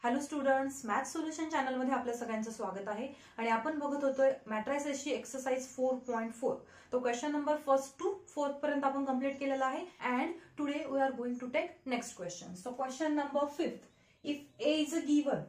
Hello students, math solution चॅनलमध्ये आपल्या सगळ्यांचं स्वागत आहे आणि आपण बघत होतोय मॅट्रायसेसची एक्सरसाइज 4.4. तो question number first to fourth पर्यंत आपण कंप्लीट केलेला आहे and today we are going to take next question. So question number 5. If A is a given,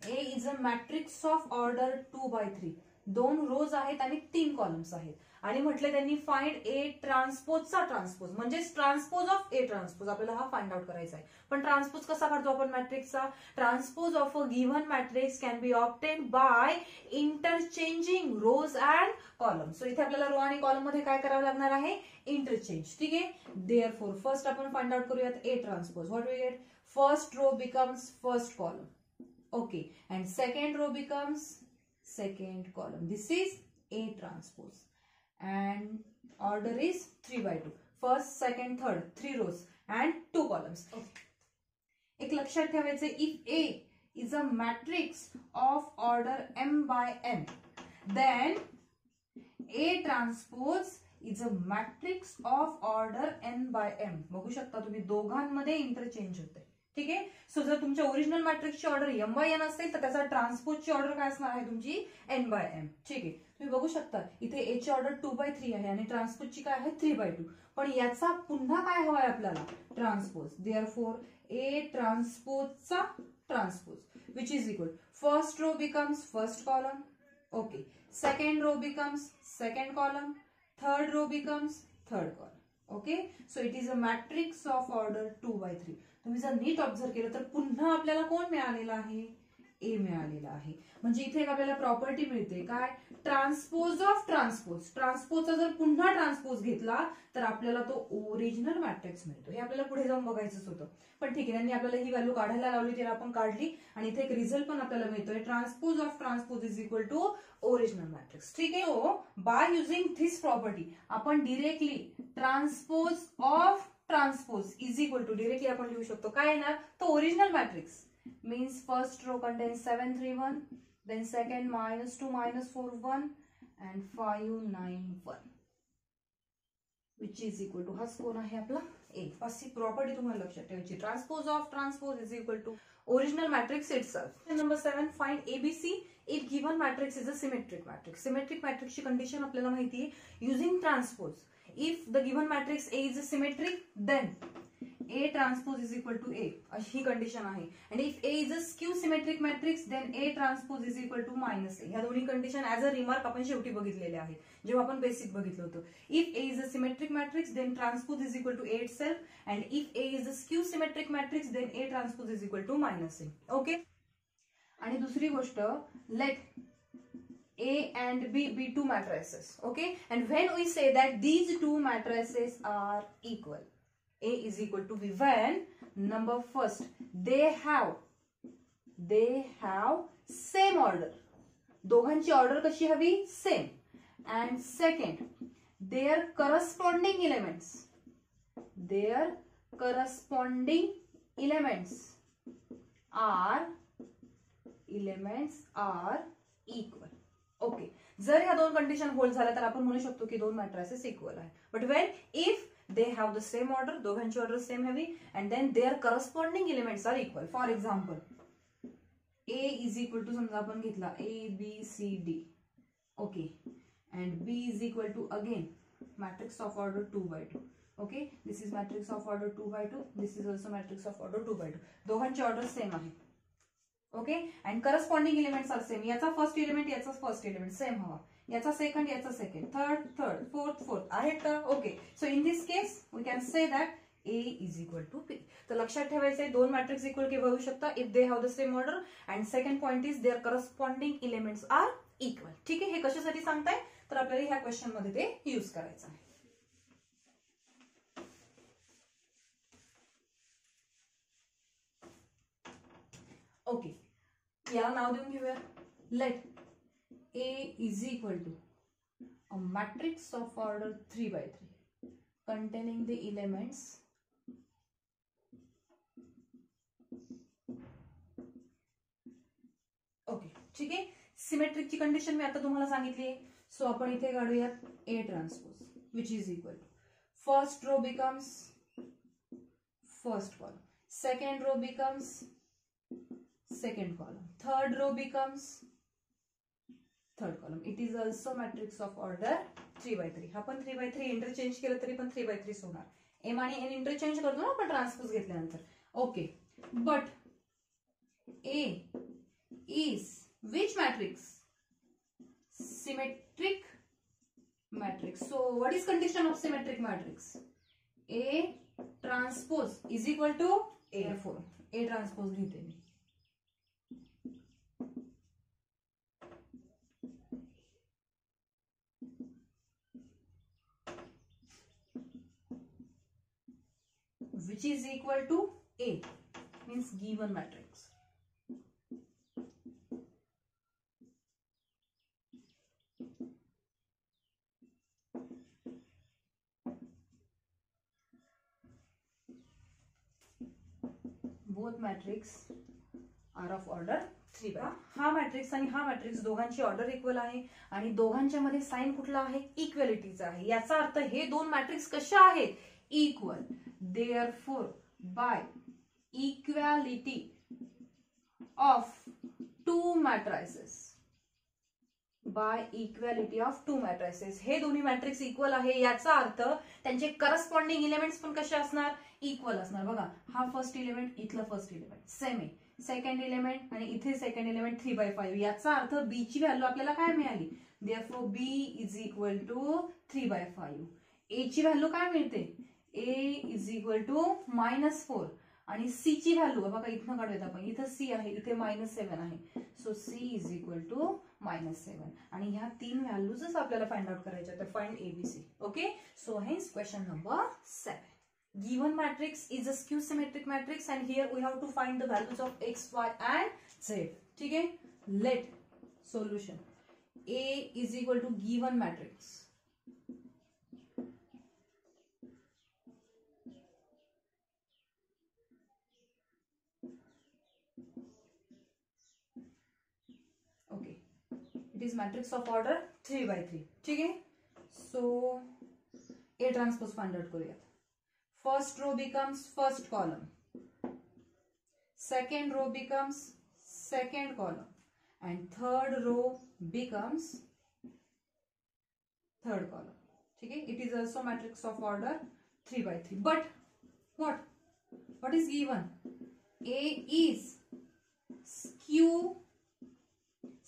A is a matrix of order 2/3. 2 rows आहेत आणि 3 columns आहेत आणि म्हटले त्यांनी फाइंड ए ट्रान्सपोजचा ट्रान्सपोज म्हणजे ट्रान्सपोज ऑफ ए ट्रान्सपोज. आपल्याला हा फाइंड आउट करायचा आहे. पण ट्रान्सपोज कसा काढतो आपण मॅट्रिक्सचा? Transpose of a given matrix can be obtain by interchanging rows and column. So इथे आपल्याला रो आणि कॉलम मध्ये काय करावं लागणार आहे? इंटरचेंज. ठीक आहे. देअरफॉर फर्स्ट आपण फाइंड आउट करूयात A transpose. What we get? First row becomes first column. Okay, and second row becomes second column. This is A transpose and order is 3/2. First, second, third, 3 rows and 2 columns. Okay. एक लक्षात ठेवायचे, if A is a matrix of order m by n, then A transpose is a matrix of order n by m. बघू शकता तुम्ही दोघांमध्ये interchange होते. ठीक आहे. सो जर तुमच्या ओरिजिनल मॅट्रिक्सची ऑर्डर एम बाय एन असेल तर त्याचा ट्रान्सपोजची ऑर्डर काय असणार आहे तुमची? N by M. ठीक आहे. तुम्ही बघू शकता इथे ए ची ऑर्डर 2/3 आहे आणि ट्रान्सपोजची काय आहे? 3/2. पण याचा पुन्हा काय हवाय आपल्याला? ट्रान्सपोज. देअरफॉर ए ट्रान्सपोजचा transpose which is equal first row becomes first column. Okay. Second row becomes second column. Third row becomes third column. Okay. So it is a matrix of order 2/3. तुम्ही जर नीट observe केलं तर पुन्हा आपल्याला कोण मिळालेला आहे? ए मिळालेला आहे. म्हणजे इथे एक आपल्याला प्रॉपर्टी मिळते काय? Transpose of transpose. ट्रान्सपोजचा जर पुन्हा ट्रान्सपोज घेतला तर आपल्याला तो ओरिजिनल मॅट्रिक्स मिळतो. हे आपल्याला पुढे जाऊन बघायचंच होतं. पण ठीक आहे, त्यांनी आपल्याला ही व्हॅल्यू काढायला लावली, ती आपण काढली आणि इथे एक रिझल्ट पण आपल्याला मिळतोय. Transpose of transpose is equal to original matrix. ठीक आहे. So by using this property आपण directly transpose of transpose is equal to directly आपण लिहू शकतो. काय येणार? तो original matrix means first row contains 7 3 1, then second -2 -4 1 and 5 9 1 which is equal to, हाच कोण आहे आपला? ए. अशी प्रॉपर्टी तुम्हाला लक्षात ठेवायची. Transpose of transpose is equal to original matrix itself. Number 7. Find ABC if given matrix is a symmetric matrix. Symmetric मॅट्रिक्सची condition आपल्याला माहिती आहे using transpose. If the given matrix A is symmetric, then A transpose is equal to A. He condition आहे. And if A is a skew symmetric matrix, then A transpose is equal to -A. ह्या दोन्ही condition as a remark आपण शेवटी बघितलेले आहेत जेव्हा आपण basic बघितलं होतं. If A is a symmetric matrix, then transpose is equal to A itself. And if A is a skew symmetric matrix, then A transpose is equal to -A. Okay? आणि दुसरी गोष्ट, let A and B be two matrices. Okay, and when we say that these two matrices are equal, A is equal to B when number first they have same order. दोघांची order कशी हवी? Same. And second, their corresponding elements are equal. Okay. जर ह्या दोन condition hold झाल्या तर आपण म्हणू शकतो की दोन मॅट्रिसेस इक्वल आहे. But when if they have the same order, दोघांची ऑर्डर सेम हवी and then their corresponding elements are equal. For example A is equal to समजा आपण घेतला ABCD. Okay. And B is equal to again matrix of order 2/2. Okay. This is matrix of order 2/2. This is also matrix of order 2/2. दोघांची order same आहे. Okay. And corresponding elements R same. याचा first element याचा first element same हवा, याचा second याचा second, third fourth आहेत का? Okay. So in this case we can say that A is equal to B. तर लक्षात ठेवायचे दोन मॅट्रिक्स इक्वल केव्हा होऊ शकतात? If they have the same order and second point is their corresponding elements are equal. ठीक आहे. हे कशासाठी सांगताय तर आपल्याला ह्या क्वेश्चन मध्ये ते यूज करायचं आहे. ओके. याला नाव देऊन घेऊया. Let A is equal to a matrix of order 3/3 containing the elements okay. ठीक आहे. सिमेट्रिकची कंडिशन मी आता तुम्हाला सांगितली आहे. सो आपण इथे काढूयात A transpose which is equal to first row becomes first column. Second row becomes second column. Third row becomes third column. It is also matrix of order 3 by 3. आपण 3 by 3 इंटरचेंज केलं तरी पण 3 by 3 होणार. M आणि N interchange करतो ना आपण transpose घेतल्यानंतर. Okay, but A is which matrix? Symmetric matrix. So what is condition of symmetric matrix? A transpose is equal to A. Therefore A transpose लिहिते मी. Which is equal to A, means given matrix. Both matrix are of order 3 by. हा matrix आणि हा matrix दोघांची order equal आहे आणि दोघांच्या मध्ये sign कुठला आहे? इक्वॅलिटीचा आहे. याचा अर्थ हे दोन मॅट्रिक्स कशा आहेत? Equal. Therefore, by equality of two matrices, हे दोन्ही मॅट्रिक्स इक्वल आहे. याचा अर्थ त्यांचे करस्पॉन्डिंग एलिमेंट्स पण कसे असणार? इक्वल असणार. बघा, हा फर्स्ट एलिमेंट, इथलं फर्स्ट एलिमेंट सेम आहे. सेकंड एलिमेंट आणि इथे सेकंड एलिमेंट 3/5. याचा अर्थ बी ची व्हॅल्यू आपल्याला काय मिळाली? Therefore, B is equal to 3/5. A ची व्हॅल्यू काय मिळते? A is equal to -4 आणि C ची व्हॅल्यू बघा इथनं काढूयात आपण. इथं C आहे, इथे -7 आहे. So C is equal to -7 आणि ह्या तीन व्हॅल्यूजच आपल्याला फाइंड आउट करायच्या आहेत. Find ABC. Okay, so hence question number 7. Given matrix is a skew symmetric matrix and here we have to find the values of x, y and z. ठीक है, let solution A is equal to given matrix. Okay, it is matrix of order 3 by 3. ठीक है, so A transpose find out करूया. First row becomes first column, second row becomes second column, and third row becomes third column. ठीक है, it is also matrix of order 3 by 3. But what is given? A is skew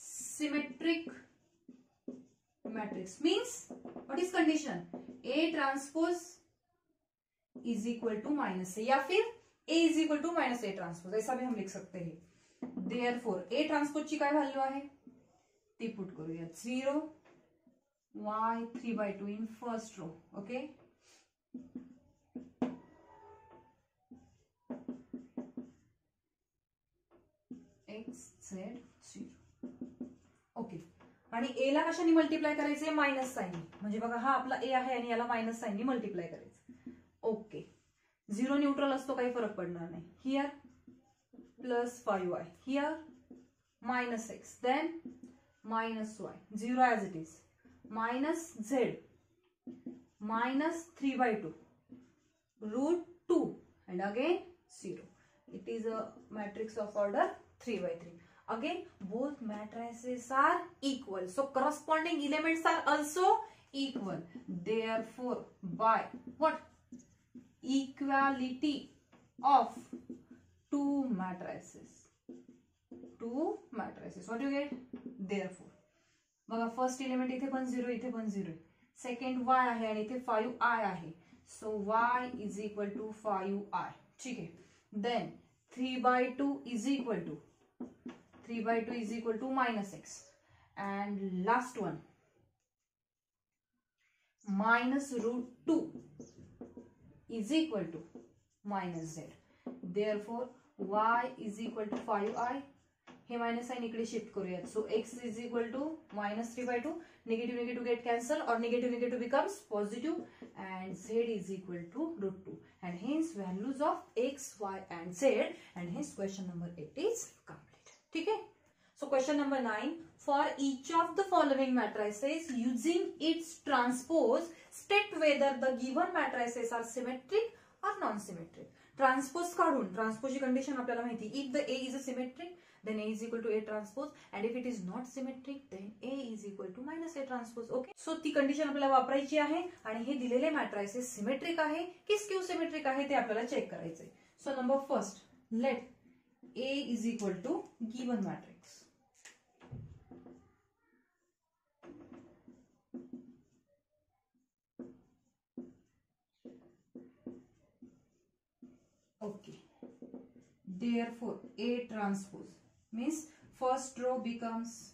symmetric matrix. Means what is condition? A transpose is equal to -a या फिर A is equal to -a transpose, ऐसा भी हम लिख सकते हैं. Therefore A transpose ची काय value आहे ती पुट करूया. 0 y 3/2 in first row. Okay, x z 0. Okay, आणि A ला कशाने मल्टिप्लाय करायचे? Minus sign. म्हणजे बघा हा आपला A आहे आणि याला मायनस साइनने मल्टिप्लाय करायचं. ओके, 0 न्यूट्रल असतो, काही फरक पडणार नाही. Here +5y, here -x, then -y, 0 as it is, -z, -3/2, √2 and again 0. It is a matrix of order 3 by 3. Again, both matrices are equal, so corresponding elements are also equal. Therefore, by what? Equality of two matrices. What do you get? Therefore, बघा first element इथे पण 0, इथे पण 0. Second y आहे आणि इथे 5i आहे. So y is equal to 5i. ठीक है, then 3/2 is equal to -x, and last one -√2 is equal to -z. Therefore y is equal to 5i. हे माइनस साइन इकडे शिफ्ट करूयात. So x is equal to -3/2. Negative negative get cancel or negative negative becomes positive, and z is equal to √2. And hence values of x, y and z, and hence question number 8 is complete. ठीक है. So question number 9. For each of the following matrices, using its transpose, state whether the given matrices are symmetric or non-symmetric. Transpose काढून, ट्रान्सपोजची condition आपल्याला माहिती. If the A is a symmetric, then A is equal to A transpose, and if it is not symmetric, then A is equal to minus A transpose. Okay, so ती condition आपल्याला वापरायची आहे आणि हे दिलेले matrices symmetric आहे की skew symmetric आहे ते आपल्याला चेक करायचंय. So number first, let A is equal to given matrix. Okay. Therefore, A transpose means first row becomes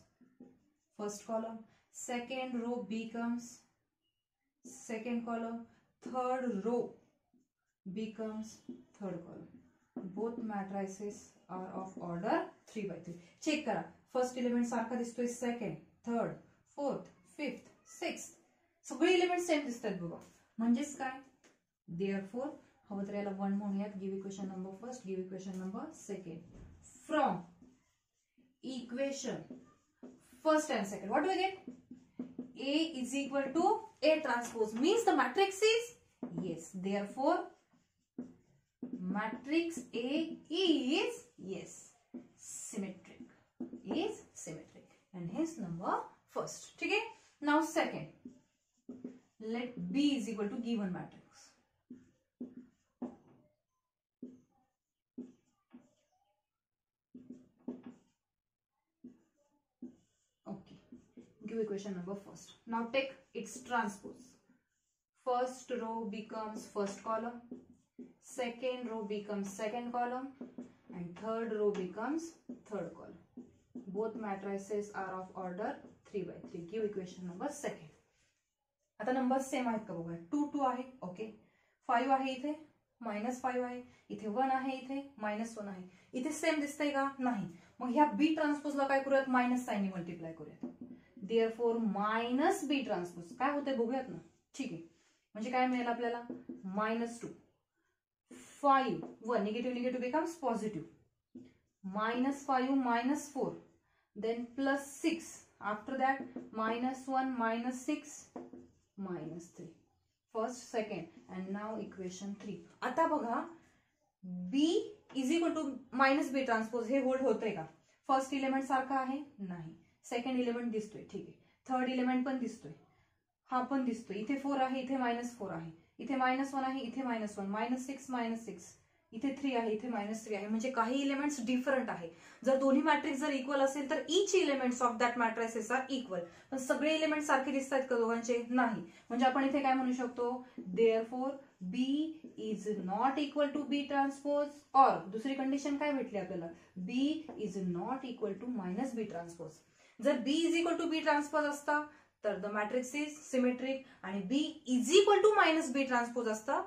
first column, second row becomes second column, third row becomes third column. Both matrices are of order 3 by 3. Check करा. First element सारखा दिसतोय, second, third, fourth, fifth, sixth. सगळे element same दिसतात बघा. म्हणजेच काय? Therefore, हवं तर याला 1 म्हणूयात. Give equation number first, give equation number second. From equation first and second, what do we get? A is equal to A transpose means the matrix is yes. Therefore, matrix A is yes symmetric. Is symmetric, and hence number first. ठीक है? Now second, let B is equal to given matrix. Give equation number first. Now take its transpose. First row becomes first column, second row becomes second column, and third row becomes third column. Both matrices are of order 3 by 3. Give equation number second. आता number same आहेत का बघा. 2 2 आहे. Okay, 5 आहे इथे, -5 आहे इथे, 1 आहे इथे, -1 आहे इथे. सेम दिसतंय का? नाही. मग ह्या बी ट्रान्सपोजला काय करूयात? मायनस साइनने मल्टिप्लाय करूयात. Therefore मायनस बी ट्रान्सपोज काय होते बघूयात ना. ठीक आहे, म्हणजे काय मिळेल आपल्याला? -2, 5, 1, negative negative becomes positive, -5 -4, then +6, after that -1 -6 -3. First, second, and now equation 3. आता बघा, B is equal to minus B transpose हे होल्ड होतंय का? फर्स्ट इलेमेंट सारखा आहे? नाही. सेकंड इलेमेंट दिसतोय, ठीक आहे. थर्ड इलेमेंट पण दिसतोय, हा पण दिसतोय. इथे 4 आहे, इथे -4 आहे, इथे -1 आहे, इथे -1, -6 -6, इथे 3 आहे, इथे -3 आहे. म्हणजे काही एलिमेंट्स डिफरंट आहे. जर दोन्ही मॅट्रिक्स जर इक्वल असेल तर each elements of that matrices are equal. पण सगळे एलिमेंट सारखे दिसतात का दोघांचे? नाही. म्हणजे आपण इथे काय म्हणू शकतो? Therefore B is not equal to B transpose, और दुसरी कंडिशन काय भेटली आपल्याला? B is not equal to minus B transpose. जर B is equal to B transpose असता तर द मॅट्रिक्स इज सिमेट्रिक, आणि B is equal to minus B transpose असता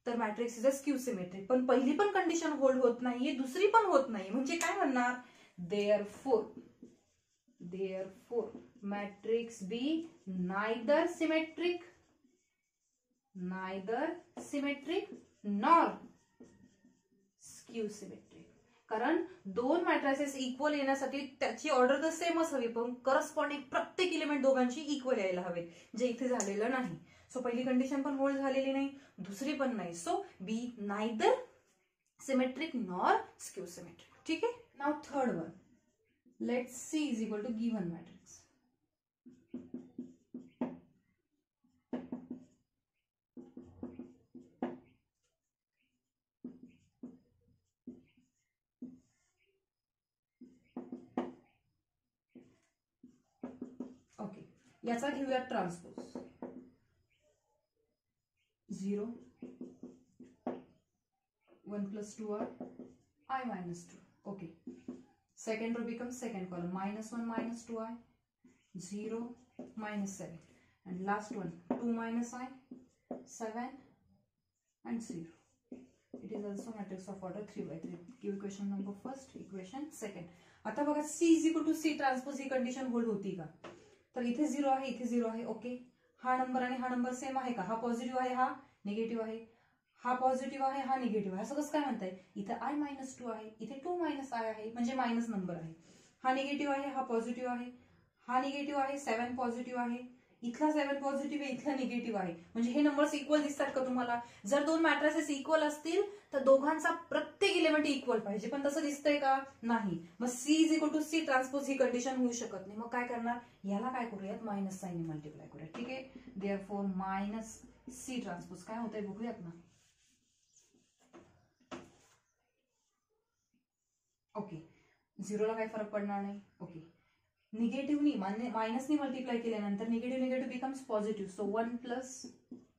तर matrix is a skew symmetric. पण पहिली पण कंडिशन होल्ड होत नाहीये, दुसरी पण होत नाही. म्हणजे काय म्हणणार? Therefore matrix B neither symmetric nor skew symmetric. कारण दोन मॅट्रिसेस इक्वल येण्यासाठी त्याची ऑर्डर तर सेमच हवी, पण करस्पॉन्डिंग प्रत्येक इलिमेंट दोघांची इक्वल यायला हवे, जे इथे झालेलं नाही. सो पहिली कंडिशन पण होल्ड झालेली नाही, दुसरी पण नाही. So B neither symmetric nor skew symmetric. ठीक आहे. Now third one, let C is equal to given matrix. Okay, याचा घेऊया transpose. 0, 1 + 2r, I - 2. Okay. Second row becomes second column. -1 - 2i, 0 -7. And last one, 2 - I, 7 and 0. It is also matrix of order 3 by 3. Give equation number first, equation second. आता बघा, C is equal to C transpose ही condition hold होती का? तर इथे 0 आहे, इथे 0 आहे. ओके, हा नंबर आणि हा नंबर सेम आहे का? हा पॉझिटिव्ह आहे, हा निगेटिव्ह आहे. हा पॉझिटिव्ह आहे, हा निगेटिव्ह आहे. असं कसं काय म्हणताय? इथे I - 2 आहे, इथे 2 - I आहे, म्हणजे मायनस नंबर आहे. हा निगेटिव्ह आहे, हा पॉझिटिव्ह आहे, हा निगेटिव्ह आहे, 7 पॉझिटिव्ह आहे, इथला 7 पॉझिटिव्ह आहे, इथला निगेटिव्ह आहे, म्हणजे हे नंबर्स इक्वल दिसतात का तुम्हाला? जर दोन मॅट्रिसेस इक्वल असतील तर दोघांचा प्रत्येक एलिमेंट इक्वल पाहिजे, पण तसं दिसतंय का? नाही. मग C is equal to C transpose ही कंडिशन होऊ शकत नाही. मग काय करणार? याला काय करूयात? मायनस साईन मल्टिप्लाय करूयात. ठीक आहे, देअरफॉर मायनस C ट्रान्सपोज काय होतंय बघूयात ना. ओके, झिरोला काही फरक पडणार नाही. ओके, निगेटिव्हनी मायनसनी मल्टिप्लाय केल्यानंतर negative negative becomes positive, so 1 plus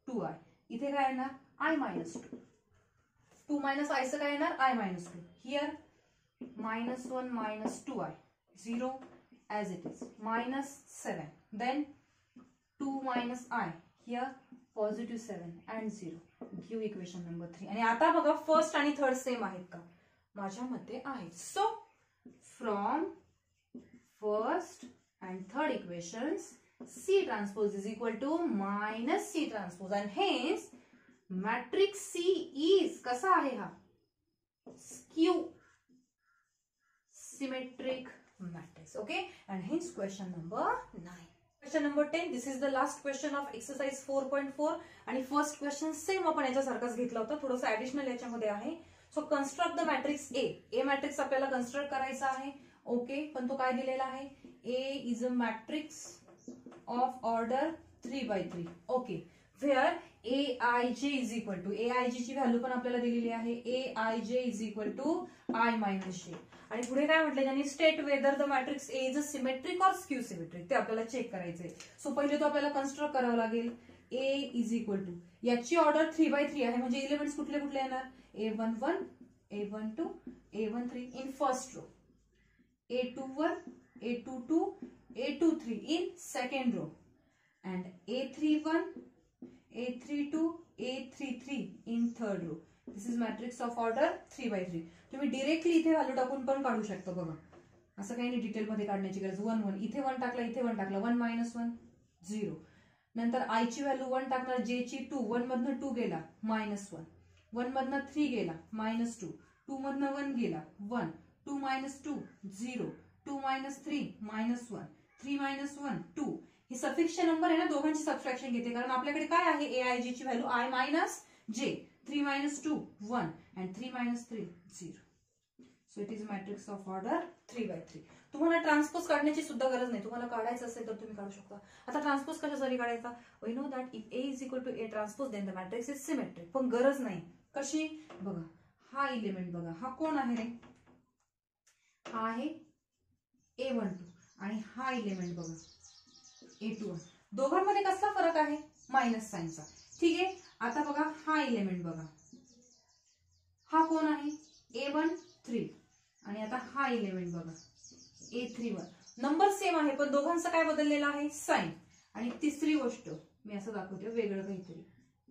2i. इथे काय येणार? i minus 2. 2 मायनस आयचं काय येणार? i minus 2. Here minus 1 minus 2i, 0 as it is, minus 7. Then 2 minus I, here positive 7 and 0. Give equation number 3. आणि आता बघा first आणि थर्ड सेम आहेत का? माझ्या मते आहेत. So from first and third equations, C transpose is equal to minus C transpose, and hence matrix C is कसा आहे हा? Skew symmetric matrix. Okay, and hence question number 9. Question number 10. This is the last question of exercise 4.4. आणि first question same आपण याच्यासारखाच घेतला होता, थोडंसं additional याच्यामध्ये आहे. So construct the matrix A. A matrix आपल्याला कन्स्ट्रक्ट करायचा आहे. ओके, पण तो काय दिलेला आहे? A is a matrix of order 3x3. Okay, where Aij is equal to, Aij ची व्हॅल्यू पण आपल्याला दिलेली आहे, Aij is equal to I minus j. आणि पुढे काय म्हटलं त्यांनी? State whether the matrix A is a symmetric और स्क्यू सिमेट्रिक. ते आपल्याला चेक करायचंय. सो पहिले तो आपल्याला कन्स्ट्रक्ट करावं लागेल. A इज इक्वल टू, याची ऑर्डर 3x3 आहे, म्हणजे एलिमेंट्स कुठले कुठले येणार? A11, A12, A13 in first row, A21, A22, A23 in second row, and A31, A32, A33 in third row. This is matrix of order 3x3. तुम्ही directly इथे value टाकून पण काढू शकता बघा, असं काही नाही डिटेल मध्ये काढण्याची गरज. 1 1 इथे 1 टाकला, इथे 1 टाकला, 1 minus 1 0. नंतर I ची व्हॅल्यू 1 टाकणार, J ची 2, 1 मधनं 2 गेला -1, 1 मधनं 3 गेला -2, 2 मधनं 1 गेला 1, 2 minus 2 0, 2 minus 3 -1, 3 minus 1 2. ही सफिक्सचे नंबर आहे ना, दोघांची सबट्रॅक्शन घेते, कारण आपल्याकडे काय आहे? Aij ची value I minus j, 3 minus 2 1 and 3 minus 3 0. So it is matrix of order 3x3. तुम्हाला ट्रान्सपोज काढण्याची सुद्धा गरज नाही, तुम्हाला काढायचं असेल तर तुम्ही काढू शकता. आता ट्रान्सपोज कशासाठी काढायचा? We know that if A is equal to A transpose then the matrix is symmetric. पण गरज नाही. कशी? बघा, हा एलिमेंट बघा, हा कोण आहे रे? हा आहे A12 आणि हा एलिमेंट बघा A21. दोघांमध्ये कसला फरक आहे? मायनस साइनचा. ठीक आहे, आता बघा हा एलिमेंट बघा, हा कोण आहे? A13 आणि आता हा एलिमेंट बघा A31. नंबर सेम आहे, पण दोघांचं काय बदललेलं आहे? साइन. आणि तिसरी गोष्ट मी असं दाखवते वेगळं काहीतरी,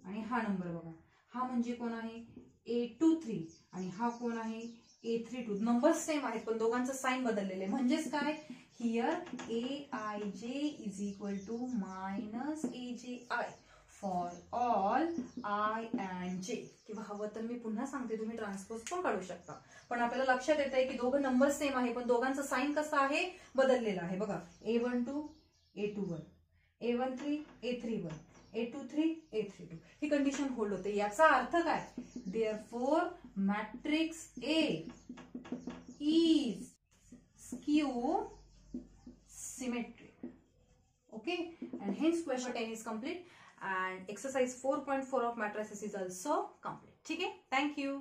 आणि हा नंबर बघा, हा म्हणजे कोण आहे? A23 आणि हा कोण आहे? A32. नंबर सेम आहेत, पण दोघांचं साइन बदललेले. म्हणजेच काय? Here Aij is equal to minus Aji for all I and J. किंवा हवं तर मी पुन्हा सांगते, तुम्ही ट्रान्सपोज पण काढू शकता. पण आपल्याला लक्षात येत आहे की दोघं नंबर सेम आहे, पण दोघांचं साइन कसं आहे? बदललेलं आहे. बघा, A12 A21, A13 A31, A23 A32. ही कंडिशन होल्ड होते. याचा अर्थ काय? Therefore matrix A is skew symmetric. Okay, and hence question 10 is complete and exercise 4.4 of matrices is also complete. ठीक है, thank you.